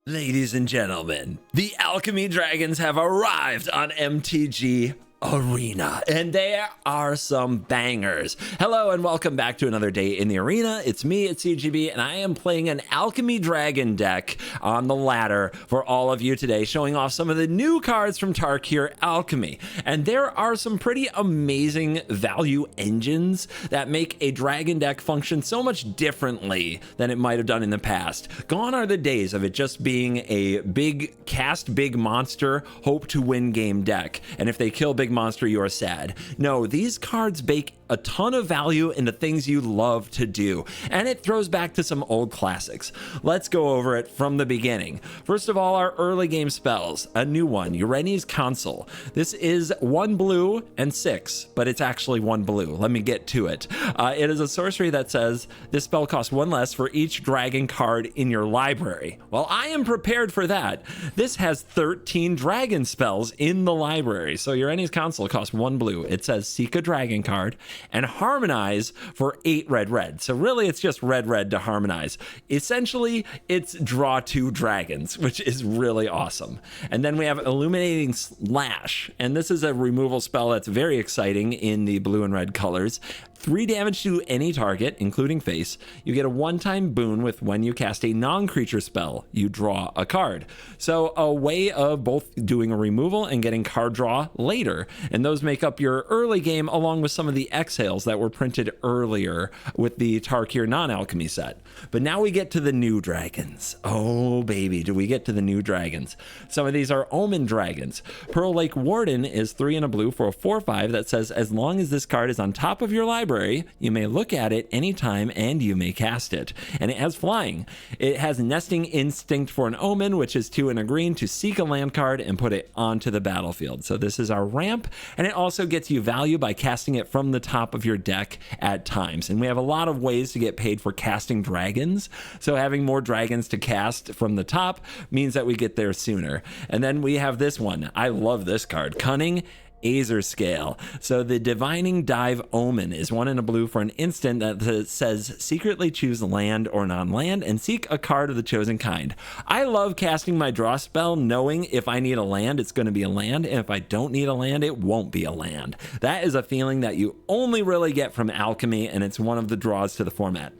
Ladies and gentlemen, the Alchemy Dragons have arrived on MTG Arena, and there are some bangers. Hello and welcome back to another day in the arena. It's me at CGB, and I am playing an Alchemy Dragon deck on the ladder for all of you today, showing off some of the new cards from Tarkir Alchemy. And there are some pretty amazing value engines that make a dragon deck function so much differently than it might have done in the past. Gone are the days of it just being a big cast big monster, hope to win game deck, and if they kill big monster, you are sad. No, these cards bake a ton of value into things you love to do, and it throws back to some old classics. Let's go over it from the beginning. First of all, our early game spells. A new one, Ureni's Consul. This is 1 blue and 6, but it's actually 1 blue. Let me get to it. It is a sorcery that says this spell costs 1 less for each dragon card in your library. Well, I am prepared for that. This has 13 dragon spells in the library, so Ureni's Consul costs 1 blue. It says seek a dragon card and harmonize for 8 red. So really it's just red to harmonize. Essentially, it's draw 2 dragons, which is really awesome. And then we have Illuminating Slash, and this is a removal spell that's very exciting in the blue and red colors. 3 damage to any target, including face. You get a one-time boon with when you cast a non-creature spell, you draw a card. So a way of both doing a removal and getting card draw later. And those make up your early game along with some of the exhales that were printed earlier with the Tarkir non-alchemy set. But now we get to the new dragons. Oh baby, do we get to the new dragons. Some of these are Omen Dragons. Pearl Lake Warden is 3 and a blue for a 4/5 that says as long as this card is on top of your library, you may look at it anytime and you may cast it. And it has flying. It has Nesting Instinct for an Omen, which is 2 and a green to seek a land card and put it onto the battlefield. So this is our ramp, and it also gets you value by casting it from the top of your deck at times. And we have a lot of ways to get paid for casting dragons, so having more dragons to cast from the top means that we get there sooner. And then we have this one. I love this card, Cunning Aether Scale. So the Divining Dive Omen is 1 and a blue for an instant that says secretly choose land or non-land and seek a card of the chosen kind. I love casting my draw spell knowing if I need a land, it's going to be a land, and if I don't need a land, it won't be a land. That is a feeling that you only really get from Alchemy, and it's one of the draws to the format.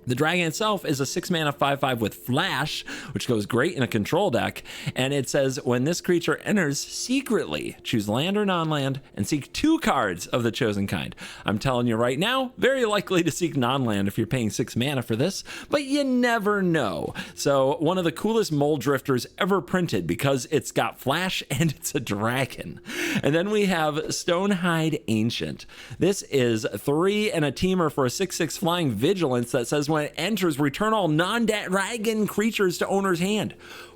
The dragon itself is a 6 mana 5/5 with flash, which goes great in a control deck. And it says when this creature enters secretly, choose land or non-land and seek 2 cards of the chosen kind. I'm telling you right now, very likely to seek non-land if you're paying 6 mana for this, but you never know. So one of the coolest mold drifters ever printed because it's got flash and it's a dragon. And then we have Stonehide Ancient. This is 3 and a teamer for a 6/6 flying vigilance that says when it enters, return all non-dragon creatures to owner's hand.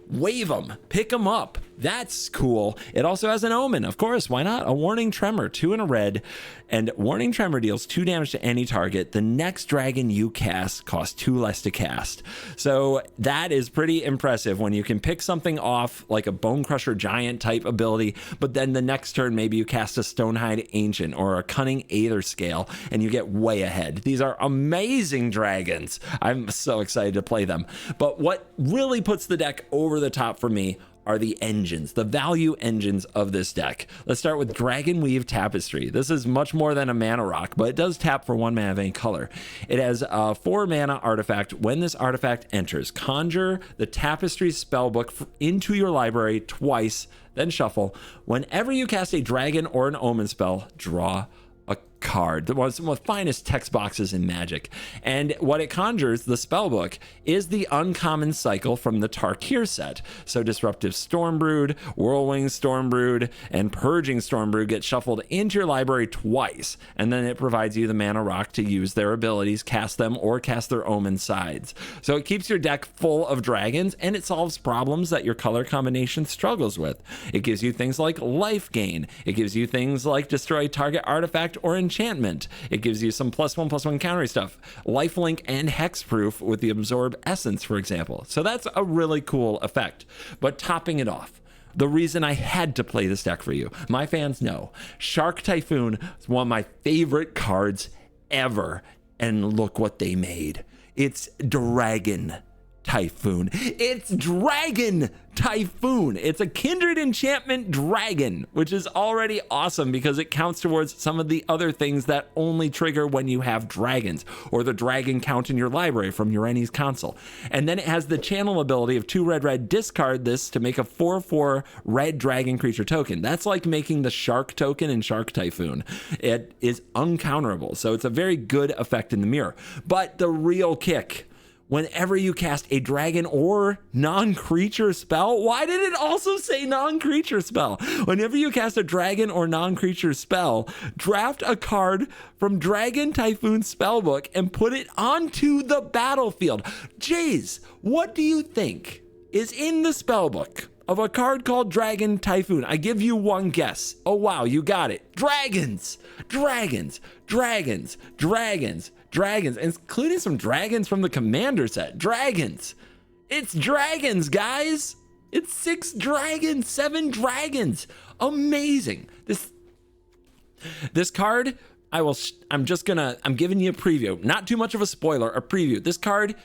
Wave them, pick them up. That's cool. It also has an Omen, of course. Why not? A Warning Tremor, 2 and a red, and Warning Tremor deals 2 damage to any target. The next dragon you cast costs 2 less to cast. So that is pretty impressive when you can pick something off like a Bone Crusher Giant type ability, but then the next turn maybe you cast a Stonehide Ancient or a Cunning Aether Scale and you get way ahead. These are amazing dragons. I'm so excited to play them. But what really puts the deck over the top for me are the engines, the value engines of this deck. Let's start with Dragonweave Tapestry. This is much more than a mana rock, but it does tap for 1 mana of any color. It has a 4 mana artifact. When this artifact enters, conjure the Tapestry spellbook into your library twice, then shuffle. Whenever you cast a dragon or an omen spell, draw a card. One of the finest text boxes in Magic. And what it conjures, the spellbook, is the uncommon cycle from the Tarkir set. So Disruptive Stormbrood, Whirlwind Stormbrood, and Purging Stormbrood get shuffled into your library twice, and then it provides you the mana rock to use their abilities, cast them, or cast their omen sides. So it keeps your deck full of dragons, and it solves problems that your color combination struggles with. It gives you things like life gain. It gives you things like destroy target artifact or enchantment. It gives you some +1/+1 countering stuff, lifelink and hexproof with the absorb essence, for example. So that's a really cool effect. But topping it off, the reason I had to play this deck for you, my fans know, Shark Typhoon is one of my favorite cards ever, and look what they made. It's Dragon Typhoon. It's Dragon Typhoon. It's a kindred enchantment dragon, which is already awesome because it counts towards some of the other things that only trigger when you have dragons, or the dragon count in your library from your Urani's console. And then it has the channel ability of 2 red, discard this to make a 4/4 red dragon creature token. That's like making the shark token in Shark Typhoon. It is uncounterable, so it's a very good effect in the mirror. But the real kick, whenever you cast a dragon or non-creature spell, why did it also say non-creature spell? Whenever you cast a dragon or non-creature spell, draft a card from Dragon Typhoon spellbook and put it onto the battlefield. Jays, what do you think is in the spellbook of a card called Dragon Typhoon? I give you one guess. Oh wow, you got it. Dragons, dragons, dragons, dragons, dragons, including some dragons from the Commander set. Dragons. It's dragons, guys. It's 6 dragons, 7 dragons. Amazing. This card, I'm giving you a preview. Not too much of a spoiler, a preview. This card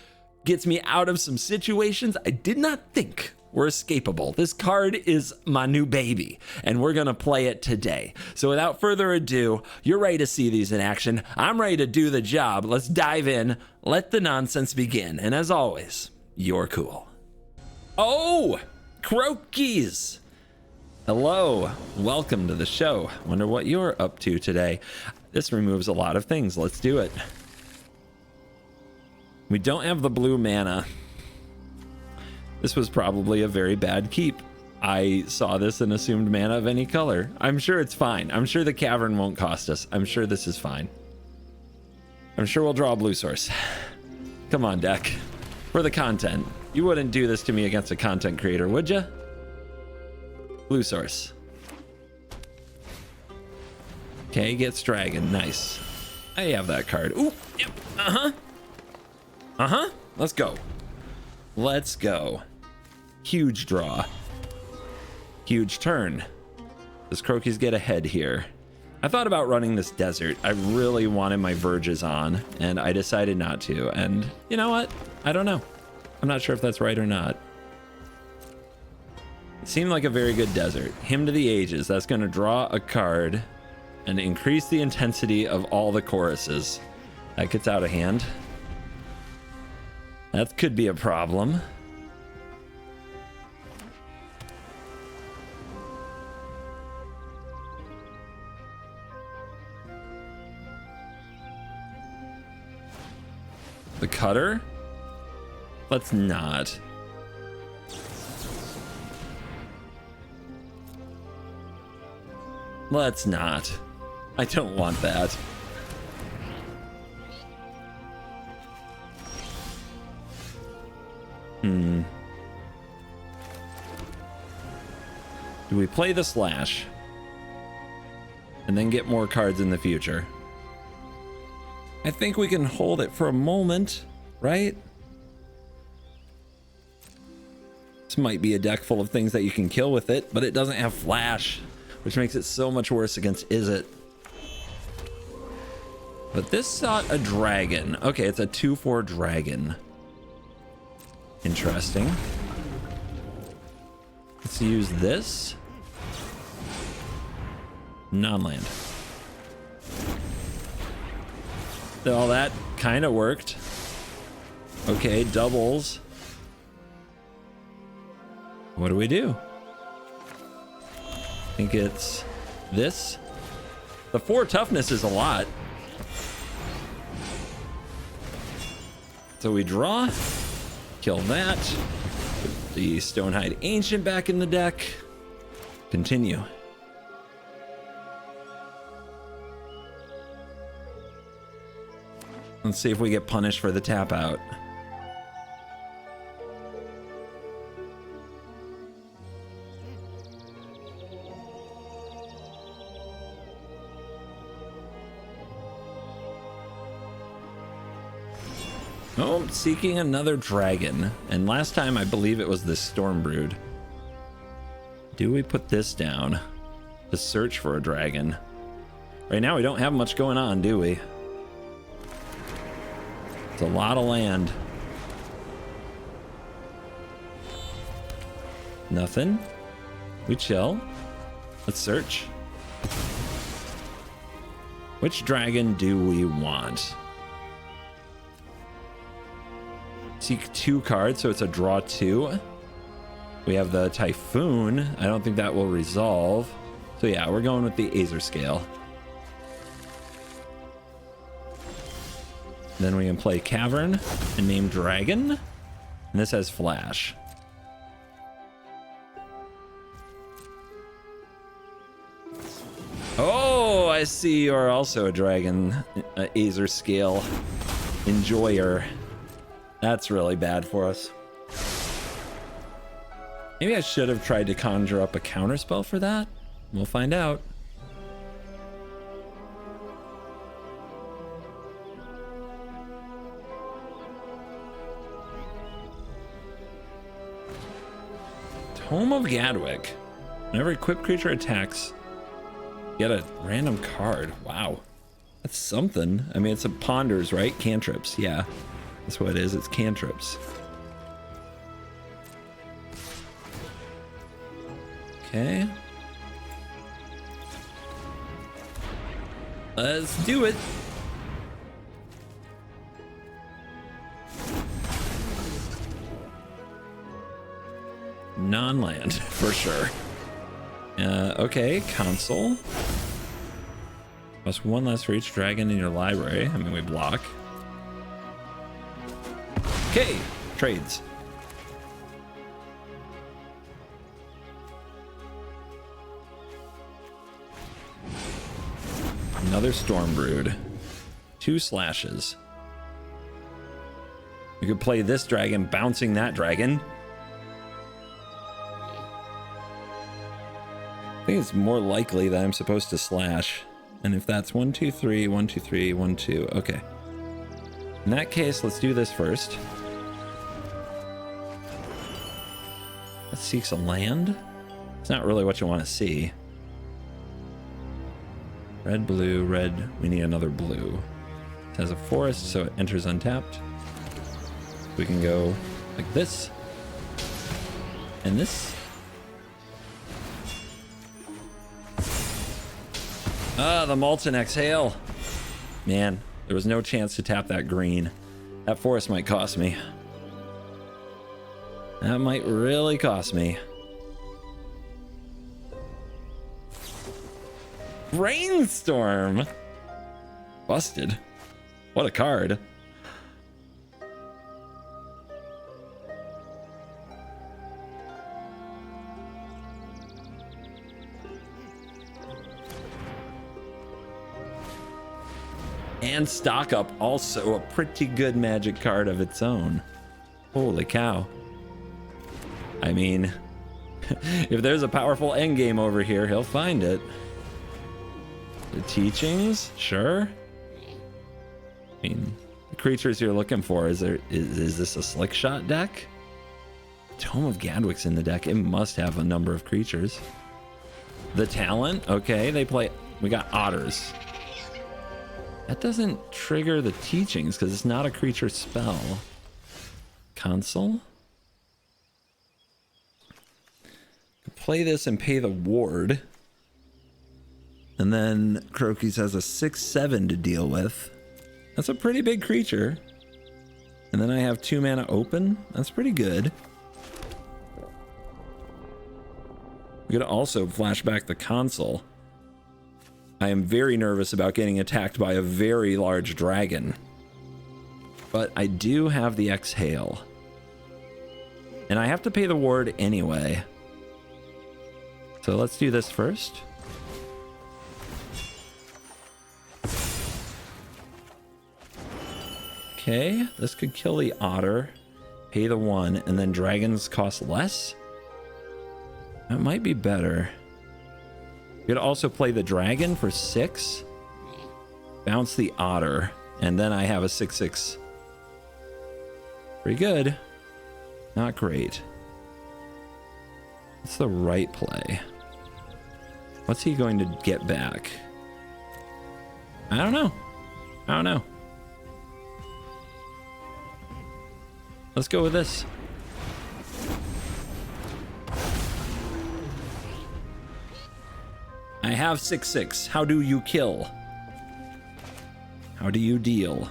gets me out of some situations I did not think were escapable. This card is my new baby, and we're gonna play it today. So without further ado, you're ready to see these in action. I'm ready to do the job. Let's dive in. Let the nonsense begin. And as always, you're cool. Oh, Croakies. Hello, welcome to the show. Wonder what you're up to today. This removes a lot of things. Let's do it. We don't have the blue mana. This was probably a very bad keep. I saw this and assumed mana of any color. I'm sure it's fine. I'm sure the cavern won't cost us. I'm sure this is fine. I'm sure we'll draw a blue source. Come on, deck. For the content. You wouldn't do this to me against a content creator, would you? Blue source. Okay, gets dragon. Nice. I have that card. Ooh, yep. Let's go. Let's go. Huge draw. Huge turn. Does Croakies get ahead here? I thought about running this desert. I really wanted my verges on, and I decided not to. And you know what? I don't know. I'm not sure if that's right or not. It seemed like a very good desert. Hymn to the Ages. That's going to draw a card and increase the intensity of all the choruses. That gets out of hand. That could be a problem. The cutter? Let's not. Let's not. I don't want that. Do we play the slash and then get more cards in the future? I think we can hold it for a moment, right? This might be a deck full of things that you can kill with it, but it doesn't have flash, which makes it so much worse against Izzet. But this sought a dragon. Okay, it's a 2/4 dragon. Interesting. Let's use this. Non-land. Well, that kind of worked. Okay, doubles. What do we do? I think it's this. The 4 toughness is a lot. So we draw, kill that. Put the Stonehide Ancient back in the deck. Continue. Let's see if we get punished for the tap out. Oh, seeking another dragon. And last time I believe it was the Stormbrood. Do we put this down to search for a dragon? Right now we don't have much going on, do we? It's a lot of land. Nothing. We chill. Let's search. Which dragon do we want? Seek 2 cards, so it's a draw 2. We have the Typhoon. I don't think that will resolve. So yeah, we're going with the Aether Scale. Then we can play Cavern and name Dragon. And this has Flash. Oh, I see you're also a dragon, Aether Scale enjoyer. That's really bad for us. Maybe I should have tried to conjure up a counterspell for that. We'll find out. Tome of Gadwick. Whenever equipped creature attacks, get a random card. Wow. That's something. I mean, it's a ponders, right? Cantrips. Yeah. That's what it is. It's cantrips. Okay. Let's do it. Non-land, for sure. Okay, console. Plus 1 less for each dragon in your library. I mean, we block. Okay, trades. Another Stormbrood. 2 slashes. You could play this dragon bouncing that dragon. I think it's more likely that I'm supposed to slash. And if that's 1, 2, 3, 1, 2, 3, 1, 2. Okay. In that case, let's do this first. That seeks a land. It's not really what you want to see. Red, blue, red. We need another blue. It has a forest, so it enters untapped. We can go like this. And this. Ah, the Molten Exhale. Man, there was no chance to tap that green. That forest might cost me. That might really cost me. Brainstorm. Busted. What a card. And Stock Up, also a pretty good magic card of its own. Holy cow. I mean, if there's a powerful endgame over here, he'll find it. The teachings, sure. I mean, the creatures you're looking for, is this a slick shot deck? Tome of Gadwick's in the deck. It must have a number of creatures. The talent, okay, they play, we got otters. That doesn't trigger the teachings because it's not a creature spell. Console? Play this and pay the ward. And then Croaky's has a 6/7 to deal with. That's a pretty big creature. And then I have 2 mana open. That's pretty good. We could also flash back the console. I am very nervous about getting attacked by a very large dragon. But I do have the Exhale. And I have to pay the ward anyway. So let's do this first. Okay, this could kill the otter, pay the 1, and then dragons cost less? That might be better. You could also play the dragon for 6, bounce the otter, and then I have a 6/6. Pretty good. Not great. What's the right play? What's he going to get back? I don't know. I don't know. Let's go with this. I have 6/6. How do you kill? How do you deal?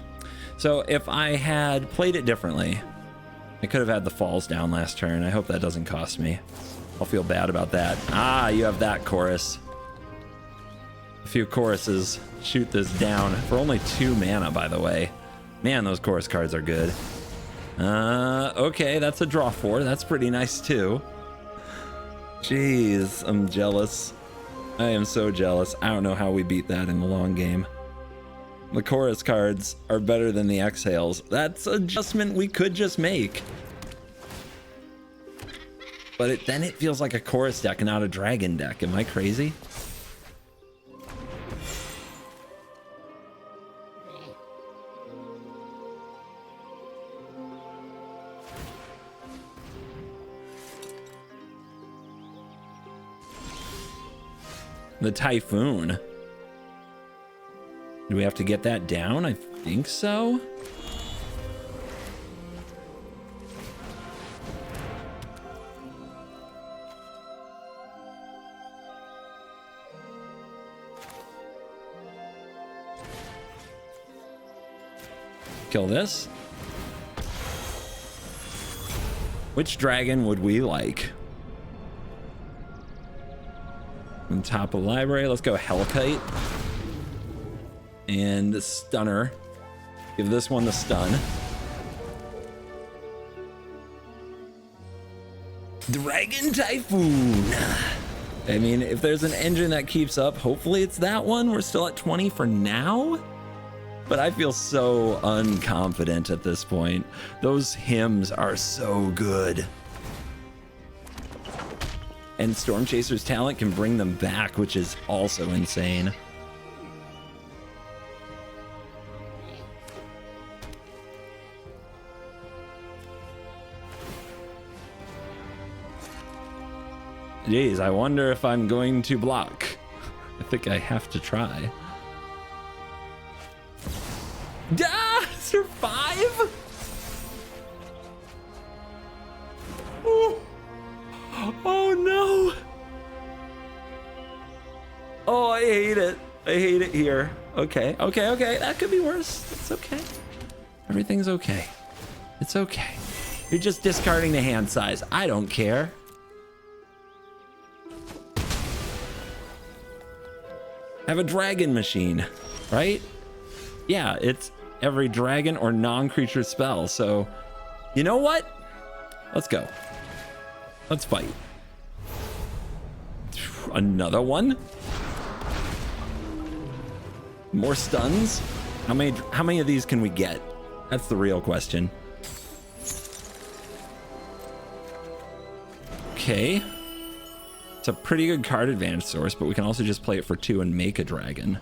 So if I had played it differently, I could have had the falls down last turn. I hope that doesn't cost me. I'll feel bad about that. Ah, you have that chorus. A few choruses shoot this down for only 2 mana, by the way. Man, those chorus cards are good. Okay, that's a draw 4. That's pretty nice too. Jeez, I'm jealous. I am so jealous. I don't know how we beat that in the long game. The chorus cards are better than the exhales. That's an adjustment we could just make. But then it feels like a chorus deck and not a dragon deck. Am I crazy? The Typhoon. Do we have to get that down? I think so. Kill this. Which dragon would we like? On top of the library, let's go Hellkite. And the Stunner. Give this one the stun. Dragon Typhoon. I mean, if there's an engine that keeps up, hopefully it's that one. We're still at 20 for now. But I feel so unconfident at this point. Those hymns are so good. And Storm Chaser's talent can bring them back, which is also insane. Jeez, I wonder if I'm going to block. I think I have to try. Ah, survive? Oh. Oh no. Oh, I hate it. I hate it here. Okay, okay, okay. That could be worse. It's okay. Everything's okay. It's okay. You're just discarding the hand size. I don't care. Have a dragon machine, right? Yeah, it's every dragon or non-creature spell. So, you know what? Let's go. Let's fight. Another one? More stuns? How many of these can we get? That's the real question. Okay. It's a pretty good card advantage source, but we can also just play it for 2 and make a dragon.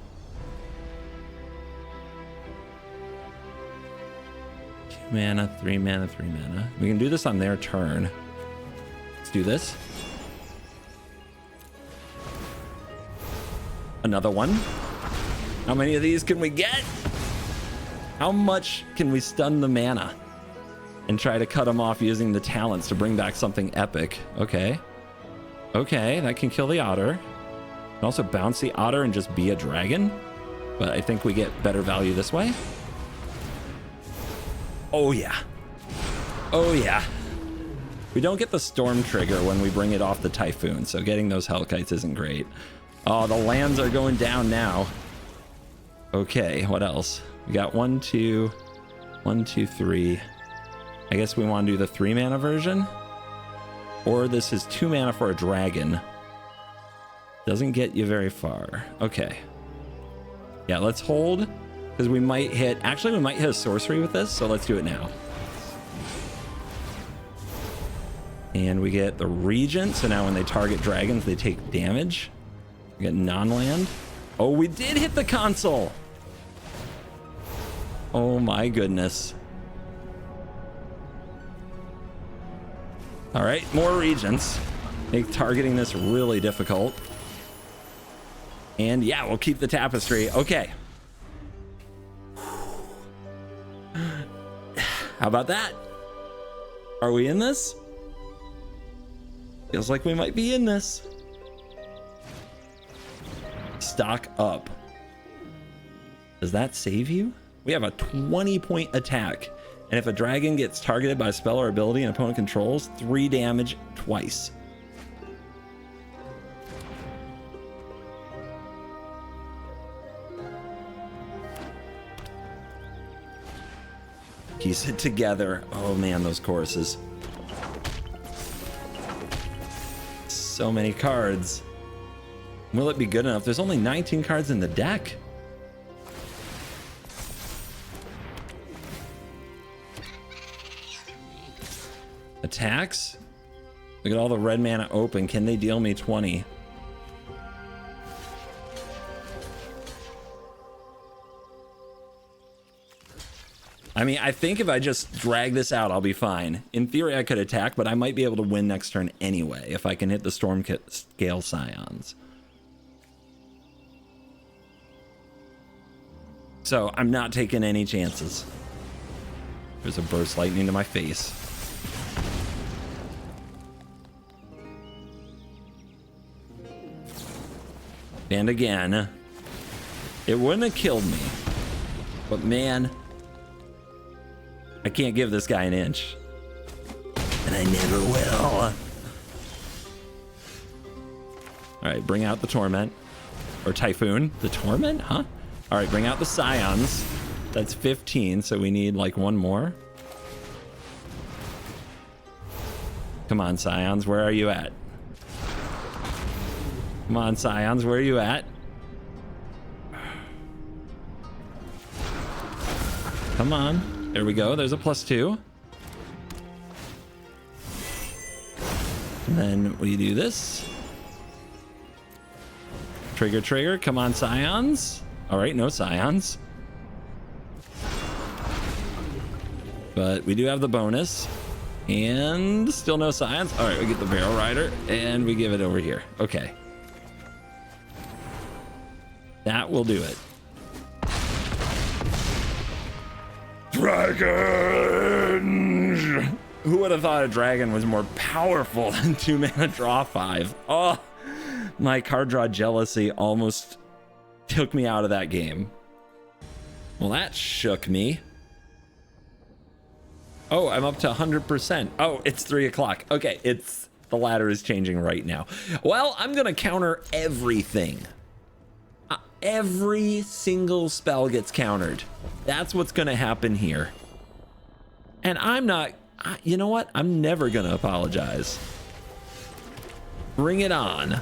2 mana, 3 mana, 3 mana. We can do this on their turn. Let's do this. Another one. How many of these can we get? How much can we stun the mana and try to cut them off using the talents to bring back something epic? Okay. Okay, that can kill the otter. And also bounce the otter and just be a dragon. But I think we get better value this way. Oh yeah. Oh yeah. We don't get the storm trigger when we bring it off the Typhoon, so getting those Hellkites isn't great. Oh, the lands are going down now. Okay, what else? We got 1, 2, 1, 2, 3. I guess we want to do the 3 mana version. Or this is 2 mana for a dragon. Doesn't get you very far. Okay. Yeah, let's hold, because we might hit... Actually, we might hit a sorcery with this, so let's do it now. And we get the Regent, so now when they target dragons, they take damage. We get non-land. Oh, we did hit the console! Oh my goodness. All right, more Regents. Make targeting this really difficult. And yeah, we'll keep the tapestry. Okay. How about that? Are we in this? Feels like we might be in this. Stock up. Does that save you? We have a 20-point attack. And if a dragon gets targeted by a spell or ability an opponent controls, 3 damage twice. Piece it together. Oh man, those choruses. So many cards. Will it be good enough? There's only 19 cards in the deck. Attacks? Look at all the red mana open. Can they deal me 20? I mean, I think if I just drag this out, I'll be fine. In theory, I could attack, but I might be able to win next turn anyway if I can hit the Storm Scale Scions. So I'm not taking any chances. There's a burst lightning to my face. And again, it wouldn't have killed me, but man, I can't give this guy an inch. And I never will. All right, bring out the Torment. Or Typhoon. The Torment, huh? All right, bring out the Scions. That's 15, so we need like one more. Come on, Scions, where are you at? Come on, Scions, where are you at? Come on. There we go. There's a +2. And then we do this. Trigger, trigger. Come on, Scions. All right, no Scions. But we do have the bonus. And still no Scions. All right, we get the Barrel Rider. And we give it over here. Okay. That will do it. Dragons! Who would have thought a dragon was more powerful than 2 mana draw 5? Oh, my card draw jealousy almost took me out of that game. Well, that shook me. Oh, I'm up to 100%. Oh, it's 3 o'clock. Okay, the ladder is changing right now. Well, I'm gonna counter everything. Every single spell gets countered. That's what's gonna happen here. And I'm not, you know what? I'm never gonna apologize. Bring it on.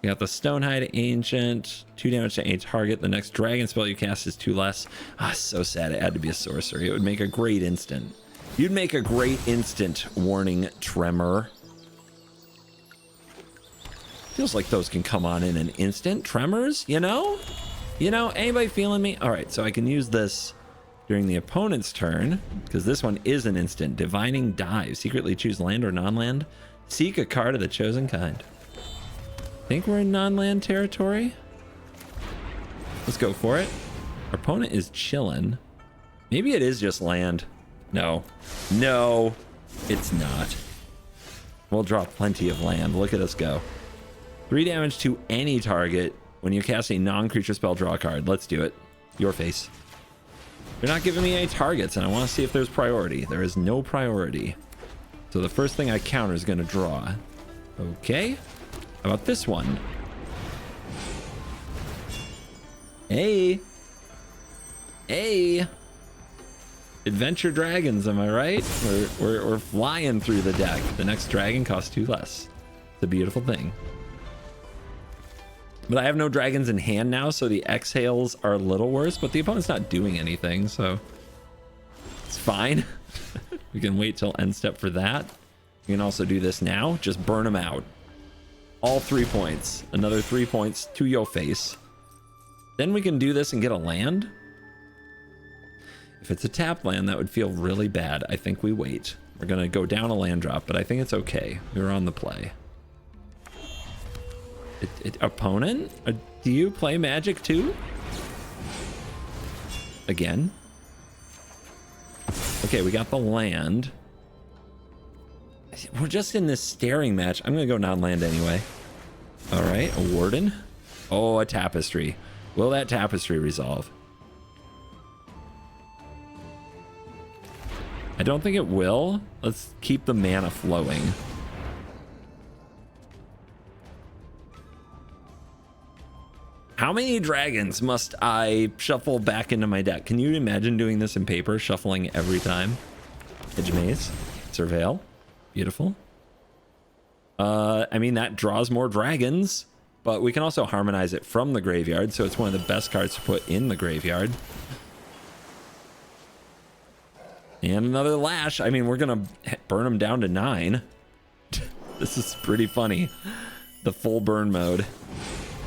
We got the Stonehide Ancient, 2 damage to any target. The next dragon spell you cast is 2 less. Ah, so sad it had to be a sorcery. It would make a great instant. You'd make a great instant, Warning Tremor. Feels like those can come on in an instant. Tremors, you know? You know, anybody feeling me? All right, so I can use this during the opponent's turn, because this one is an instant. Divining Dive. Secretly choose land or non-land. Seek a card of the chosen kind. Think we're in non-land territory? Let's go for it. Our opponent is chilling. Maybe it is just land. No. No, it's not. We'll draw plenty of land. Look at us go. 3 damage to any target when you cast a non-creature spell, draw a card. Let's do it. Your face. You're not giving me any targets, and I want to see if there's priority. There is no priority. So the first thing I counter is going to draw. Okay. How about this one? Hey. Hey. Adventure Dragons, am I right? We're flying through the deck. The next dragon costs 2 less. It's a beautiful thing. But I have no dragons in hand now, so the exhales are a little worse, but the opponent's not doing anything, so it's fine. We can wait till end step for that. We can also do this now. Just burn them out. All 3 points. Another 3 points to your face. Then we can do this and get a land. If it's a tap land, that would feel really bad. I think we wait. We're going to go down a land drop, but I think it's okay. We were on the play. Opponent? Do you play Magic too? Again? Okay, we got the land. We're just in this staring match. I'm gonna go non-land anyway. All right, a Warden. Oh, a tapestry. Will that tapestry resolve? I don't think it will. Let's keep the mana flowing. How many dragons must I shuffle back into my deck? Can you imagine doing this in paper, shuffling every time? Edge Maze, Surveil, beautiful. I mean, that draws more dragons, but we can also harmonize it from the graveyard, so it's one of the best cards to put in the graveyard. And another Lash. I mean, we're gonna burn them down to 9. This is pretty funny. The full burn mode.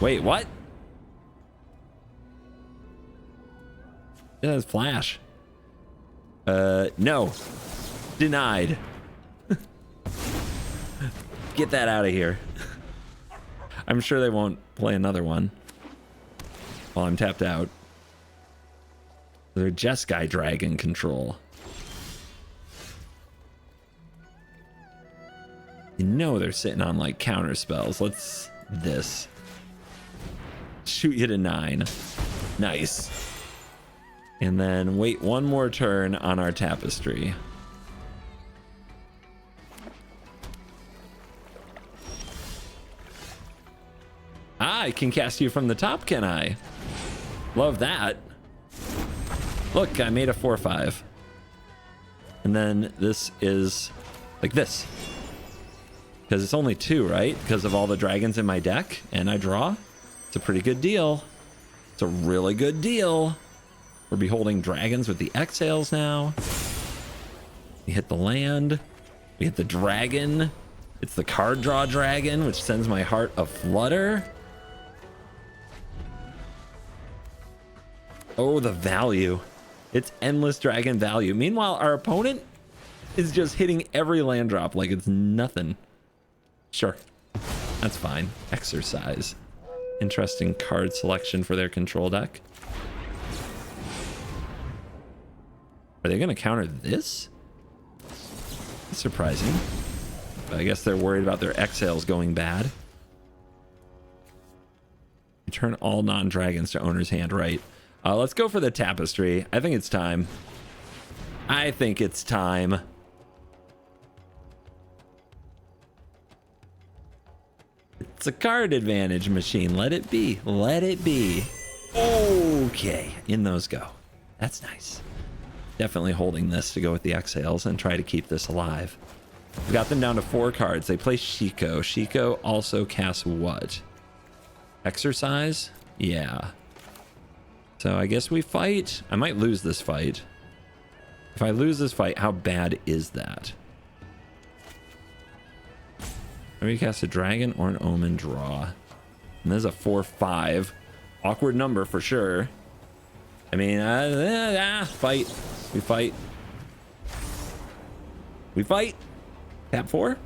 Wait, what? Yeah, it's Flash. No. Denied. Get that out of here. I'm sure they won't play another one while I'm tapped out. They're Jeskai Dragon control. You know they're sitting on like counter spells. Let's this. Shoot you to 9. Nice. And then wait one more turn on our tapestry. Ah, I can cast you from the top, can I? Love that. Look, I made a 4/5. And then this is like this. Because it's only 2, right? Because of all the dragons in my deck, and I draw. It's a pretty good deal. It's a really good deal. We're beholding dragons with the exhales now. We hit the land. We hit the dragon. It's the card draw dragon, which sends my heart aflutter. Oh, the value. It's endless dragon value. Meanwhile, our opponent is just hitting every land drop like it's nothing. Sure, that's fine. Exercise. Interesting card selection for their control deck. Are they going to counter this? That's surprising. But I guess they're worried about their exhales going bad. Return all non-dragons to owner's hand, right? Let's go for the tapestry. I think it's time. I think it's time. It's a card advantage machine. Let it be. Let it be. Okay. In those go. That's nice. Definitely holding this to go with the exhales and try to keep this alive. We got them down to 4 cards. They play Shiko. Shiko also casts what? Exercise? Yeah. So I guess we fight. I might lose this fight. If I lose this fight, how bad is that? Maybe cast a dragon or an omen draw. And there's a 4/5. Awkward number for sure. I mean, fight. We fight. We fight. Tap 4.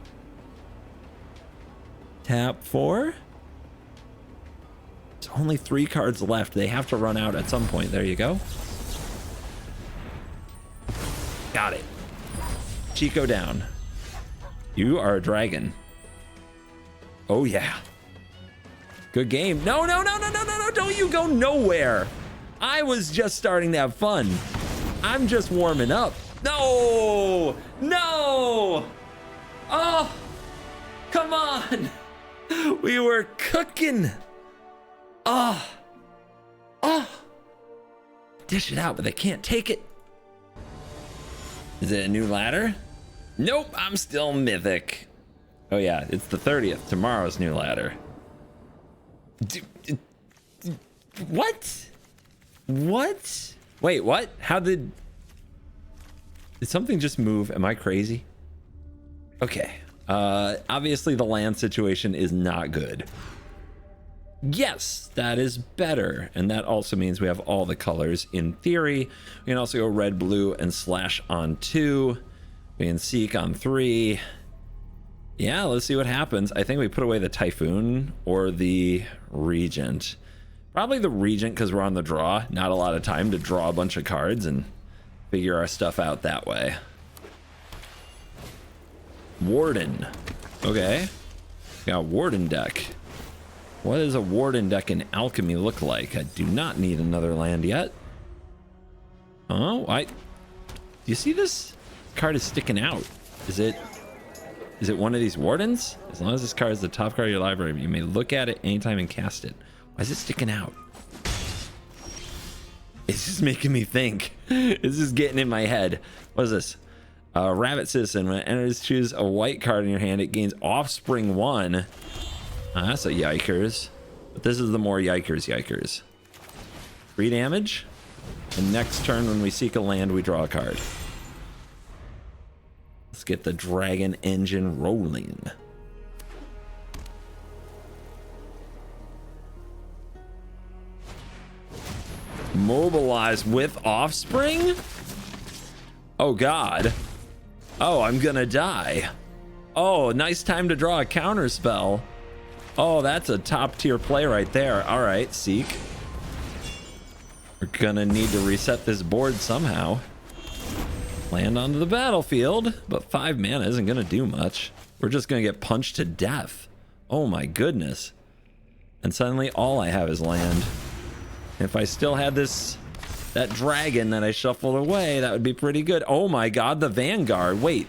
Tap 4. There's only 3 cards left. They have to run out at some point. There you go. Got it. Chico down. You are a dragon. Oh, yeah. Good game. No, no, no, no, no, no, no. Don't you go nowhere. I was just starting to have fun. I'm just warming up. No. No. Oh, come on. We were cooking. Oh. Oh. Dish it out, but they can't take it. Is it a new ladder? Nope, I'm still mythic. Oh yeah, it's the 30th. Tomorrow's new ladder. What? What? Wait, what? How did something just move? Am I crazy? Okay. Obviously the land situation is not good. Yes, that is better. And that also means we have all the colors in theory. We can also go red, blue, and slash on 2. We can seek on 3. Yeah, let's see what happens. I think we put away the Typhoon or the Regent. Probably the Regent because we're on the draw. Not a lot of time to draw a bunch of cards and figure our stuff out that way. Warden. Okay. Got Warden deck. What does a Warden deck in Alchemy look like? I do not need another land yet. Oh, do you see this card is sticking out? Is it one of these Wardens? As long as this card is the top card of your library, you may look at it anytime and cast it. Why is it sticking out? It's just making me think. This is getting in my head. What is this? Rabbit Citizen. When it enters, choose a white card in your hand. It gains Offspring 1. That's a yikers. But this is the more yikers. 3 damage. And next turn, when we seek a land, we draw a card. Let's get the dragon engine rolling. Mobilize with Offspring? Oh god. Oh, I'm gonna die. Oh, nice time to draw a counter spell. Oh, that's a top tier play right there. All right, Seek. We're gonna need to reset this board somehow. Land onto the battlefield, but 5 mana isn't gonna do much. We're just gonna get punched to death. Oh my goodness. And suddenly all I have is land. If I still had that dragon that I shuffled away, that would be pretty good. Oh my god, the Vanguard. Wait.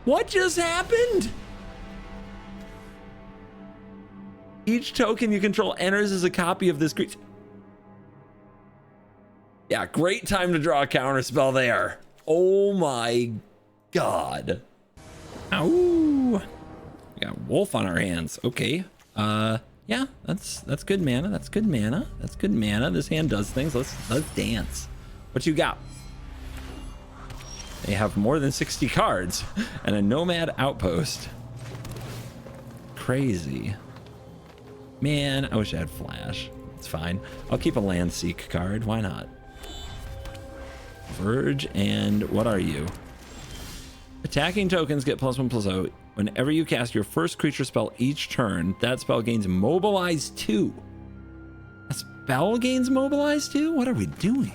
What just happened? Each token you control enters as a copy of this creature. Yeah, great time to draw a counter spell there. Oh my god. Ow. We got wolf on our hands. Okay. Yeah, that's good mana. That's good mana. That's good mana. This hand does things. Let's dance. What you got? They have more than 60 cards and a nomad outpost. Crazy. Man, I wish I had flash. It's fine. I'll keep a land seek card. Why not? Verge, and what are you? Attacking tokens get +1/+0. Whenever you cast your first creature spell each turn, that spell gains Mobilize 2. A spell gains Mobilize 2? What are we doing?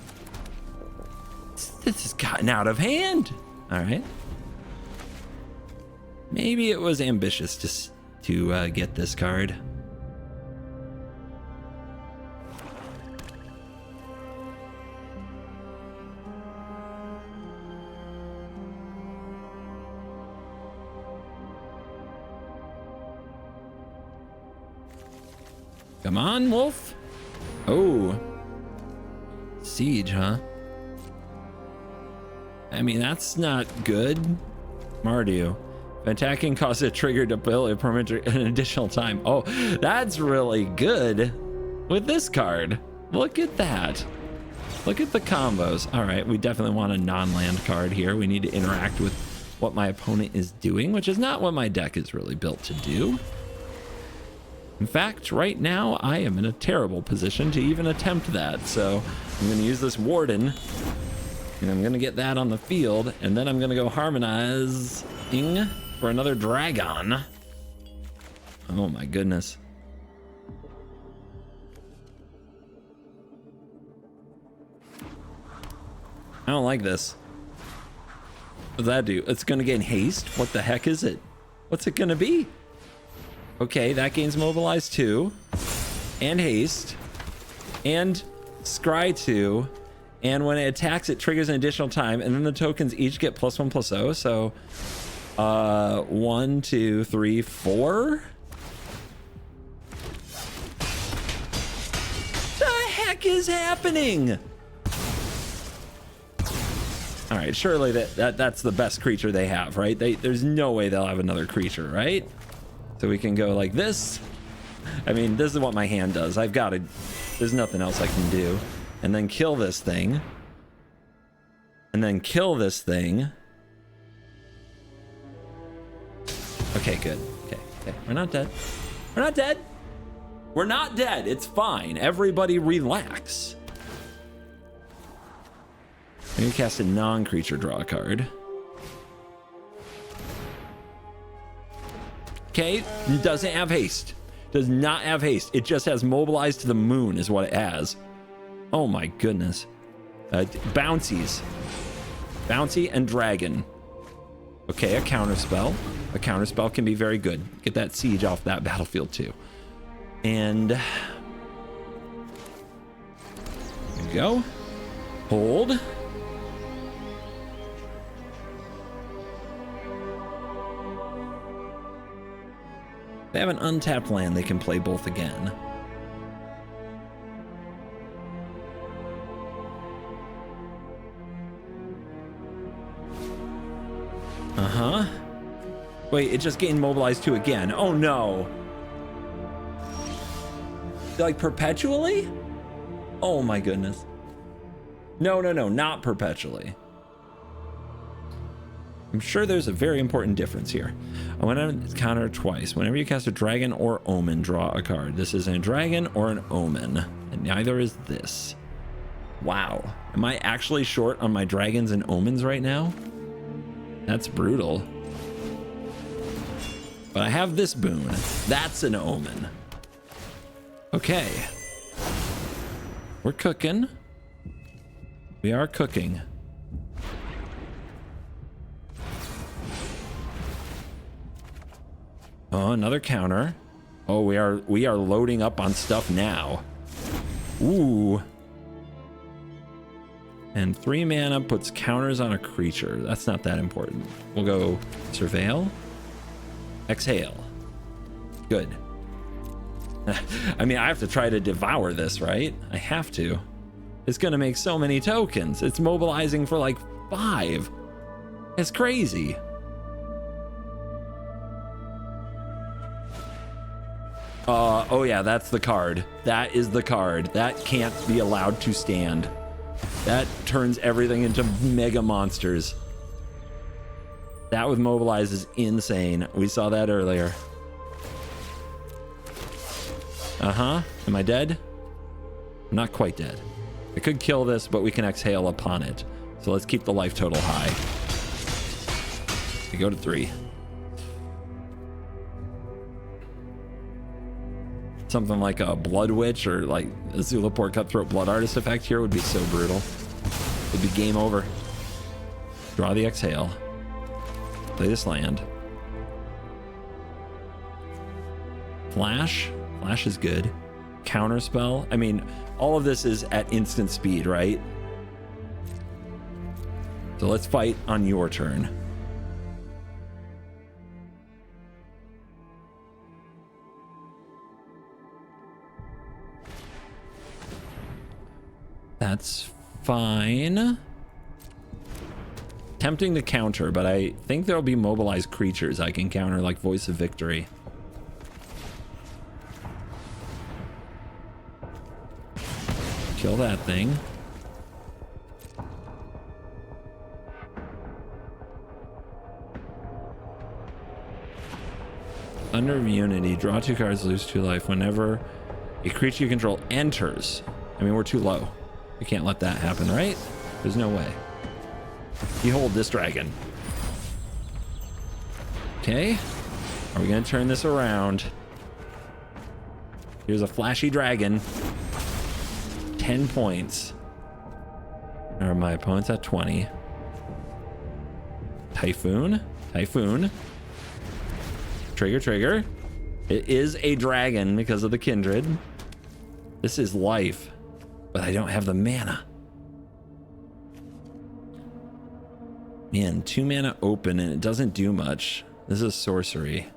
This has gotten out of hand. All right. Maybe it was ambitious to get this card. Come on, wolf. Oh. Siege, huh? I mean, that's not good. Mardu. Attacking causes a trigger to build a permanent an additional time. Oh, that's really good with this card. Look at that. Look at the combos. All right, we definitely want a non-land card here. We need to interact with what my opponent is doing, which is not what my deck is really built to do. In fact, right now, I am in a terrible position to even attempt that. So I'm going to use this Warden, and I'm going to get that on the field, and then I'm going to go harmonizing for another dragon. Oh my goodness. I don't like this. What does that do? It's going to gain haste? What the heck is it? What's it going to be? Okay, that gains Mobilize 2, and haste, and Scry 2, and when it attacks, it triggers an additional time, and then the tokens each get +1/+0. So, 1, 2, 3, 4. The heck is happening? All right, surely that's the best creature they have, right? There's no way they'll have another creature, right? So we can go like this. I mean, this is what my hand does. There's nothing else I can do. And then kill this thing. And then kill this thing. Okay, good. Okay. We're not dead. We're not dead. We're not dead. It's fine. Everybody relax. I'm going to cast a non-creature draw card. Okay, doesn't have haste. Does not have haste. It just has Mobilize to the moon is what it has. Oh my goodness. Bouncies. Bouncy and dragon. Okay, a counter spell. A counter spell can be very good. Get that siege off that battlefield too. And there you go. Hold. They have an untapped land, they can play both again. Uh-huh. Wait, it just gained mobilized 2 again. Oh no. Like perpetually? Oh my goodness. No, not perpetually. I'm sure there's a very important difference here. I want to counter twice. Whenever you cast a dragon or omen, draw a card. This is a dragon or an omen, and neither is this. Wow. Am I actually short on my dragons and omens right now? That's brutal. But I have this boon. That's an omen. Okay. We're cooking. We are cooking. Oh, another counter. Oh, we are loading up on stuff now. Ooh. And 3 mana puts counters on a creature. That's not that important. We'll go surveil. Exhale. Good. I mean, I have to try to devour this, right? I have to. It's gonna make so many tokens. It's mobilizing for like 5. It's crazy. Oh yeah, that's the card. That is the card. That can't be allowed to stand. That turns everything into mega monsters. That with mobilize is insane. We saw that earlier. Uh-huh. Am I dead? I'm not quite dead. I could kill this, but we can exhale upon it. So let's keep the life total high. We go to 3. Something like a Blood Witch or like a Zulaport Cutthroat Blood Artist effect here would be so brutal. It'd be game over. Draw the exhale. Play this land. Flash. Flash is good. Counter spell. I mean, all of this is at instant speed, right? So let's fight on your turn. That's fine. Tempting to counter, but I think there'll be mobilized creatures I can counter, like Voice of Victory. Kill that thing. Thunder of Unity. Draw 2 cards, lose 2 life. Whenever a creature you control enters. I mean, we're too low. We can't let that happen, right? There's no way. Behold this dragon. Okay. Are we going to turn this around? Here's a flashy dragon. 10 points. Are my opponents at 20? Typhoon. Typhoon. Trigger, trigger. It is a dragon because of the kindred. This is life, but I don't have the mana. Man, 2 mana open and it doesn't do much. This is sorcery.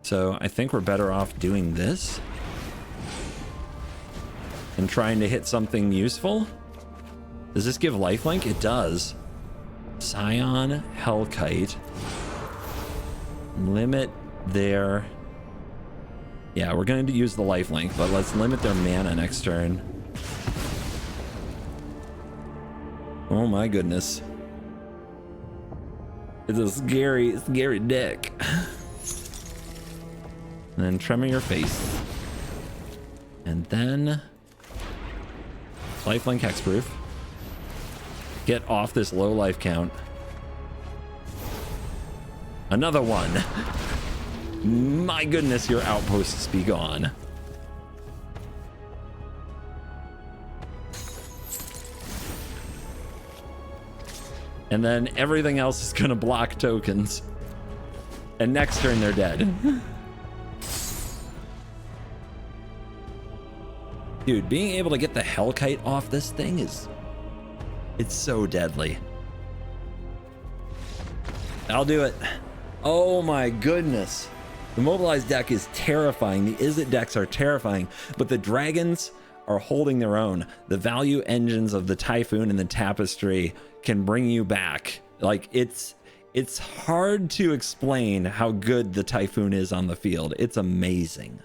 So I think we're better off doing this and trying to hit something useful. Does this give lifelink? It does. Scion, Hellkite. Limit their... Yeah, we're going to use the lifelink, but let's limit their mana next turn. Oh my goodness. It's a scary, scary deck. And then Tremor Your Face. And then lifelink hexproof. Get off this low life count. Another one. My goodness, your outposts be gone. And then everything else is gonna block tokens. And next turn they're dead. Dude, being able to get the Hellkite off this thing it's so deadly. I'll do it. Oh my goodness. The mobilized deck is terrifying. The Izzet decks are terrifying, but the dragons are holding their own. The value engines of the Typhoon and the Tapestry can bring you back. Like, it's hard to explain how good the Typhoon is on the field. It's amazing.